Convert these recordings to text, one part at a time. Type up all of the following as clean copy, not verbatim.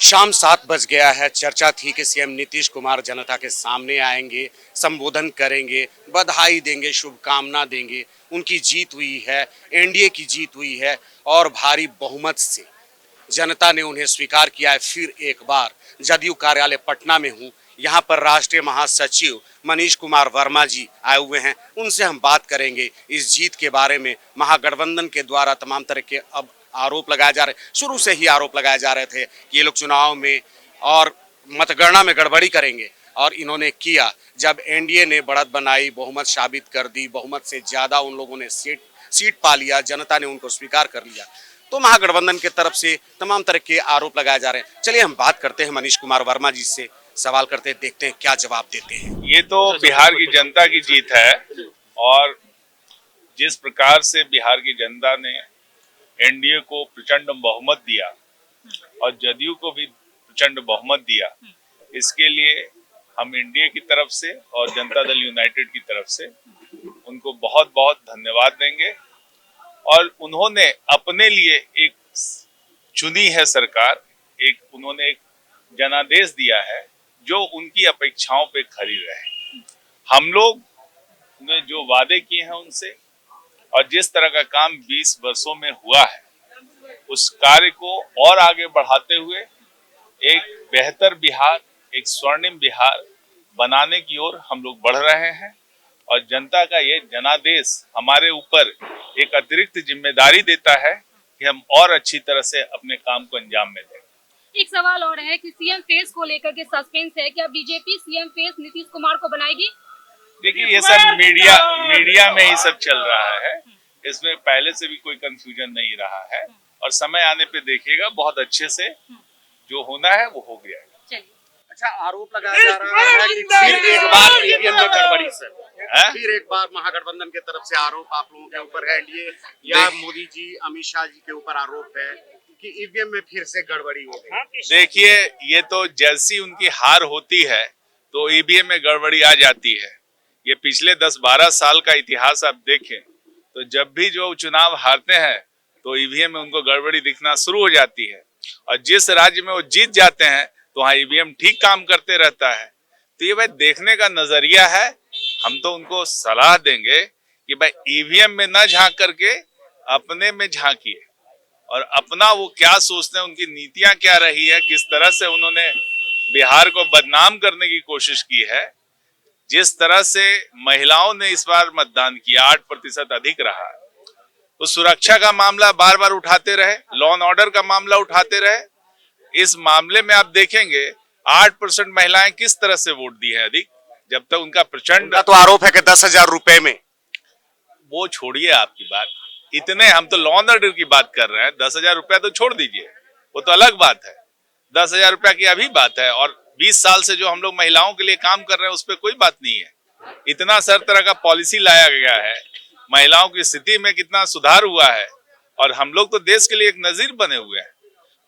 शाम 7 बज गया है। चर्चा थी कि सीएम नीतीश कुमार जनता के सामने आएंगे, संबोधन करेंगे, बधाई देंगे, शुभकामना देंगे। उनकी जीत हुई है, एनडीए की जीत हुई है और भारी बहुमत से जनता ने उन्हें स्वीकार किया है। फिर एक बार जदयू कार्यालय पटना में हूँ। यहाँ पर राष्ट्रीय महासचिव मनीष कुमार वर्मा जी आए हुए हैं। उनसे हम बात करेंगे इस जीत के बारे में। महागठबंधन के द्वारा तमाम तरह के अब आरोप लगाए जा रहे, शुरू से ही आरोप लगाए जा रहे थे कि ये लोग चुनाव में और मतगणना में गड़बड़ी करेंगे, और इन्होंने किया। जब एनडीए ने बढ़त बनाई, बहुमत साबित कर दी, बहुमत से ज्यादा उन लोगों ने सीट पा लिया, जनता ने उनको स्वीकार कर लिया, तो महागठबंधन की तरफ से तमाम तरह के आरोप लगाए जा रहे हैं। चलिए हम बात करते हैं मनीष कुमार वर्मा जी से, सवाल करते हैं, देखते हैं क्या जवाब देते हैं। ये तो बिहार की जनता की जीत है, और जिस प्रकार से बिहार की जनता ने एनडीए को प्रचंड बहुमत दिया और जदयू को भी प्रचंड बहुमत दिया, इसके लिए हम एनडीए की तरफ से और जनता दल यूनाइटेड की तरफ से उनको बहुत बहुत धन्यवाद देंगे। और उन्होंने अपने लिए एक चुनी है सरकार, उन्होंने एक जनादेश दिया है जो उनकी अपेक्षाओं पे खरी रहे। हम लोग ने जो वादे किए हैं उनसे, और जिस तरह का काम 20 वर्षों में हुआ है, उस कार्य को और आगे बढ़ाते हुए एक बेहतर बिहार, एक स्वर्णिम बिहार बनाने की ओर हम लोग बढ़ रहे हैं। और जनता का ये जनादेश हमारे ऊपर एक अतिरिक्त जिम्मेदारी देता है कि हम और अच्छी तरह से अपने काम को अंजाम में दें। एक सवाल और है कि सीएम फेस को लेकर के सस्पेंस है, क्या BJP CM face Nitish Kumar को बनाएगी? देखिए, ये सब मीडिया में ही सब चल रहा है, इसमें पहले से भी कोई कंफ्यूजन नहीं रहा है, और समय आने पे देखिएगा बहुत अच्छे से जो होना है वो हो गया है। अच्छा, आरोप लगाया जा रहा है कि फिर एक बार ईवीएम में गड़बड़ी से फिर एक बार महागठबंधन की तरफ से आरोप आप लोगों के ऊपर है, एनडीए या मोदी जी, अमित शाह जी के ऊपर आरोप है कि ईवीएम में फिर से गड़बड़ी हो गई। देखिए, ये तो जैसी उनकी हार होती है तो ईवीएम में गड़बड़ी आ जाती है। ये पिछले 10-12 साल का इतिहास आप देखें तो जब भी जो चुनाव हारते हैं तो ईवीएम में उनको गड़बड़ी दिखना शुरू हो जाती है, और जिस राज्य में वो जीत जाते हैं तो वहाँ ईवीएम ठीक काम करते रहता है। तो ये भाई देखने का नजरिया है। हम तो उनको सलाह देंगे कि भाई ईवीएम में न झांक करके अपने में झांकिए, और अपना वो क्या सोचते हैं, उनकी नीतियां क्या रही है, किस तरह से उन्होंने बिहार को बदनाम करने की कोशिश की है। जिस तरह से महिलाओं ने इस बार मतदान किया, 8% अधिक रहा, तो सुरक्षा का मामला बार बार उठाते रहे, लॉ एंड ऑर्डर का मामला उठाते रहे। इस मामले में आप देखेंगे 8% महिलाएं किस तरह से वोट दी है अधिक, जब तक उनका प्रचंड तो आरोप है कि 10,000 रुपए में। वो छोड़िए आपकी बात, इतने हम तो लॉ एंड ऑर्डर की बात कर रहे हैं। 10,000 रुपया तो छोड़ दीजिए, वो तो अलग बात है। 10,000 रुपया की अभी बात है, और 20 साल से जो हम लोग महिलाओं के लिए काम कर रहे हैं उस पर कोई बात नहीं है। इतना सर तरह का पॉलिसी लाया गया है, महिलाओं की स्थिति में कितना सुधार हुआ है, और हम लोग तो देश के लिए एक नजीर बने हुए हैं।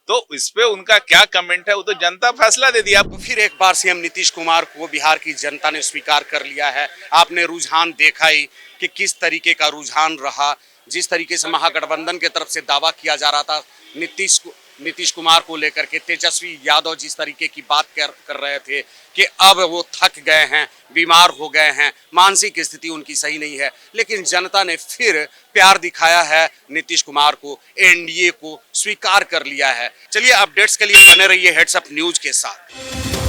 तो इस पे उनका क्या कमेंट है वो तो जनता फैसला दे दिया। तो फिर एक बार सीएम नीतीश कुमार को बिहार की जनता ने स्वीकार कर लिया है। आपने रुझान देखा ही कि किस तरीके का रुझान रहा। जिस तरीके से महागठबंधन की तरफ से दावा किया जा रहा था नीतीश कुमार को लेकर के, तेजस्वी यादव जिस तरीके की बात कर रहे थे कि अब वो थक गए हैं, बीमार हो गए हैं, मानसिक स्थिति उनकी सही नहीं है, लेकिन जनता ने फिर प्यार दिखाया है नीतीश कुमार को, एनडीए को स्वीकार कर लिया है। चलिए अपडेट्स के लिए बने रहिए हेड्स अप न्यूज के साथ।